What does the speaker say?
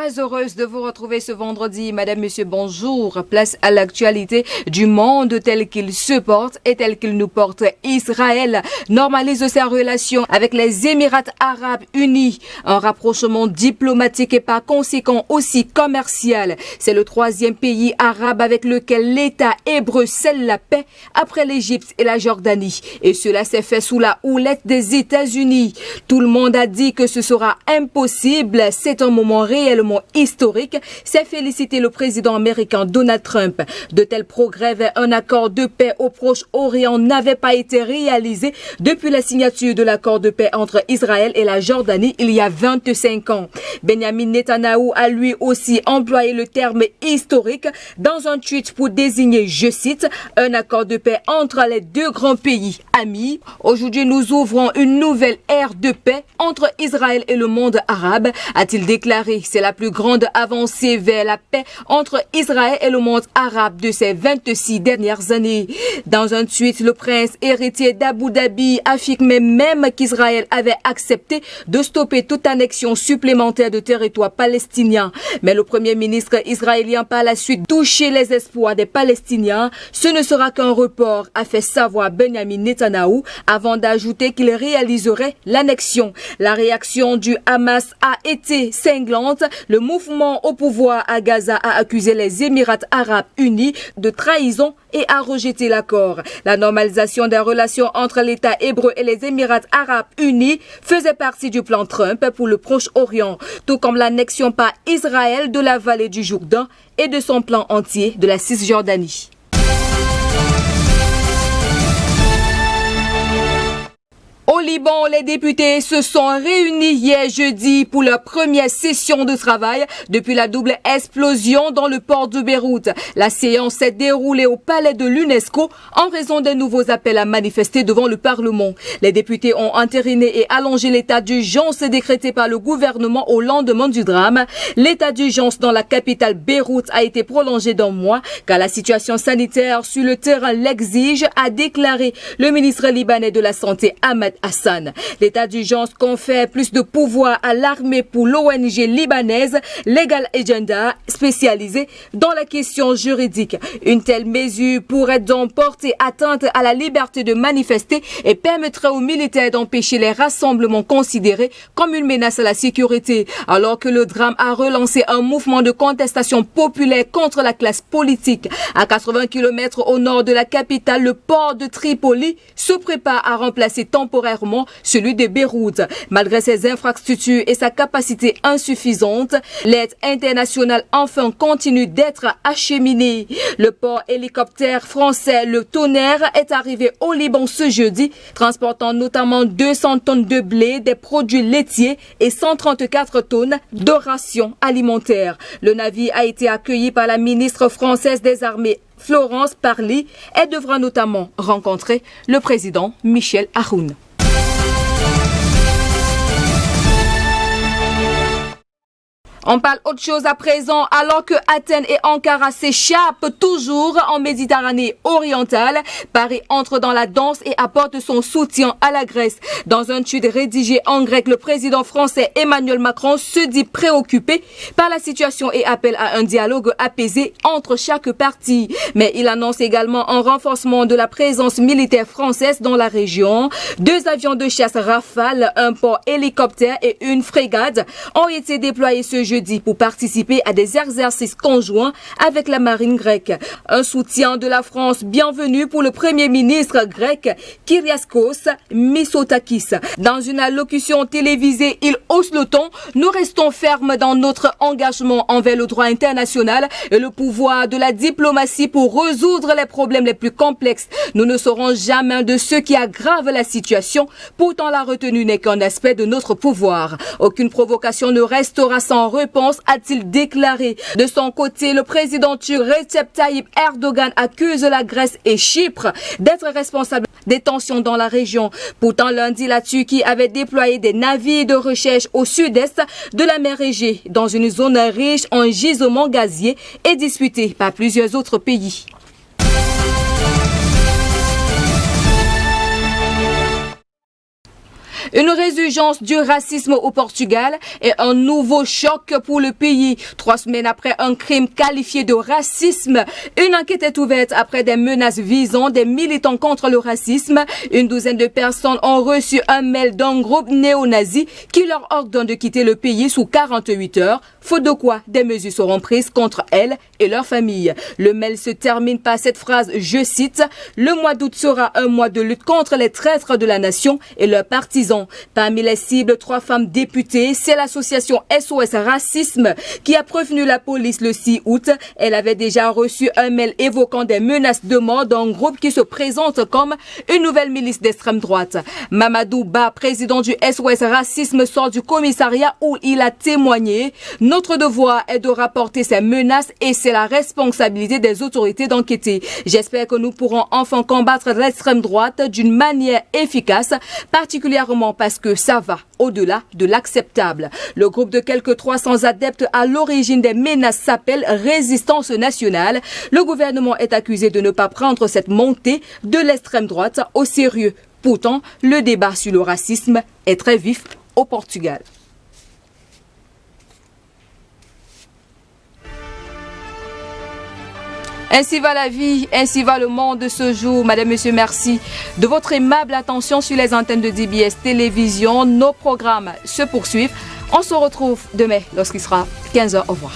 Très heureuse de vous retrouver ce vendredi. Madame, Monsieur, bonjour. Place à l'actualité du monde tel qu'il se porte et tel qu'il nous porte. Israël normalise ses relations avec les Émirats arabes unis. Un rapprochement diplomatique et par conséquent aussi commercial. C'est le troisième pays arabe avec lequel l'État hébreu scelle la paix après l'Égypte et la Jordanie. Et cela s'est fait sous la houlette des États-Unis. Tout le monde a dit que ce sera impossible. C'est un moment réellement historique, s'est félicité le président américain Donald Trump. De tels progrès vers un accord de paix au Proche-Orient n'avaient pas été réalisés depuis la signature de l'accord de paix entre Israël et la Jordanie il y a 25 ans. Benjamin Netanyahou a lui aussi employé le terme historique dans un tweet pour désigner, je cite, un accord de paix entre les deux grands pays amis. Aujourd'hui, nous ouvrons une nouvelle ère de paix entre Israël et le monde arabe, a-t-il déclaré. C'est la plus grande avancée vers la paix entre Israël et le monde arabe de ces 26 dernières années. Dans un tweet, le prince héritier d'Abu Dhabi affirmait même qu'Israël avait accepté de stopper toute annexion supplémentaire de territoire palestinien. Mais le premier ministre israélien par la suite touché les espoirs des Palestiniens. Ce ne sera qu'un report, a fait savoir Benjamin Netanyahou avant d'ajouter qu'il réaliserait l'annexion. La réaction du Hamas a été cinglante. Le mouvement au pouvoir à Gaza a accusé les Émirats arabes unis de trahison et a rejeté l'accord. La normalisation des relations entre l'État hébreu et les Émirats arabes unis faisait partie du plan Trump pour le Proche-Orient, tout comme l'annexion par Israël de la vallée du Jourdain et de son plan entier de la Cisjordanie. Au Liban, les députés se sont réunis hier jeudi pour leur première session de travail depuis la double explosion dans le port de Beyrouth. La séance s'est déroulée au palais de l'UNESCO en raison des nouveaux appels à manifester devant le Parlement. Les députés ont entériné et allongé l'état d'urgence décrété par le gouvernement au lendemain du drame. L'état d'urgence dans la capitale Beyrouth a été prolongé d'un mois car la situation sanitaire sur le terrain l'exige, a déclaré le ministre libanais de la Santé Ahmed Hassan. L'état d'urgence confère plus de pouvoir à l'armée pour l'ONG libanaise Legal Agenda, spécialisée dans la question juridique. Une telle mesure pourrait donc porter atteinte à la liberté de manifester et permettrait aux militaires d'empêcher les rassemblements considérés comme une menace à la sécurité. Alors que le drame a relancé un mouvement de contestation populaire contre la classe politique. À 80 km au nord de la capitale, le port de Tripoli se prépare à remplacer temporairement celui de Beyrouth. Malgré ses infrastructures et sa capacité insuffisante, l'aide internationale enfin continue d'être acheminée. Le port hélicoptère français Le Tonnerre est arrivé au Liban ce jeudi, transportant notamment 200 tonnes de blé, des produits laitiers et 134 tonnes de rations alimentaires. Le navire a été accueilli par la ministre française des Armées Florence Parly et devra notamment rencontrer le président Michel Aoun. On parle autre chose à présent, alors que Athènes et Ankara s'échappent toujours en Méditerranée orientale. Paris entre dans la danse et apporte son soutien à la Grèce. Dans un tweet rédigé en grec, le président français Emmanuel Macron se dit préoccupé par la situation et appelle à un dialogue apaisé entre chaque partie. Mais il annonce également un renforcement de la présence militaire française dans la région. 2 avions de chasse Rafale, un port hélicoptère et une frégate ont été déployés ce jeudi pour participer à des exercices conjoints avec la marine grecque. Un soutien de la France bienvenu pour le premier ministre grec Kyriakos Mitsotakis. Dans une allocution télévisée, il hausse le ton. Nous restons fermes dans notre engagement envers le droit international et le pouvoir de la diplomatie pour résoudre les problèmes les plus complexes. Nous ne serons jamais de ceux qui aggravent la situation. Pourtant, la retenue n'est qu'un aspect de notre pouvoir. Aucune provocation ne restera sans réponse, a-t-il déclaré. De son côté, le président turc Recep Tayyip Erdogan accuse la Grèce et Chypre d'être responsables des tensions dans la région. Pourtant, lundi, la Turquie avait déployé des navires de recherche au sud-est de la mer Égée, dans une zone riche en gisements gaziers et disputée par plusieurs autres pays. Une résurgence du racisme au Portugal et un nouveau choc pour le pays. 3 semaines après un crime qualifié de racisme, une enquête est ouverte après des menaces visant des militants contre le racisme. Une douzaine de personnes ont reçu un mail d'un groupe néo-nazi qui leur ordonne de quitter le pays sous 48 heures, faute de quoi des mesures seront prises contre elles et leurs familles. Le mail se termine par cette phrase, je cite, « Le mois d'août sera un mois de lutte contre les traîtres de la nation et leurs partisans. » Parmi les cibles, 3 femmes députées, c'est l'association SOS Racisme qui a prévenu la police le 6 août. Elle avait déjà reçu un mail évoquant des menaces de mort d'un groupe qui se présente comme une nouvelle milice d'extrême droite. Mamadou Ba, président du SOS Racisme, sort du commissariat où il a témoigné. Notre devoir est de rapporter ces menaces et c'est la responsabilité des autorités d'enquêter. J'espère que nous pourrons enfin combattre l'extrême droite d'une manière efficace, particulièrement parce que ça va au-delà de l'acceptable. Le groupe de quelques 300 adeptes à l'origine des menaces s'appelle Résistance nationale. Le gouvernement est accusé de ne pas prendre cette montée de l'extrême droite au sérieux. Pourtant, le débat sur le racisme est très vif au Portugal. Ainsi va la vie, ainsi va le monde de ce jour. Madame, Monsieur, merci de votre aimable attention sur les antennes de DBS Télévision. Nos programmes se poursuivent. On se retrouve demain lorsqu'il sera 15h. Au revoir.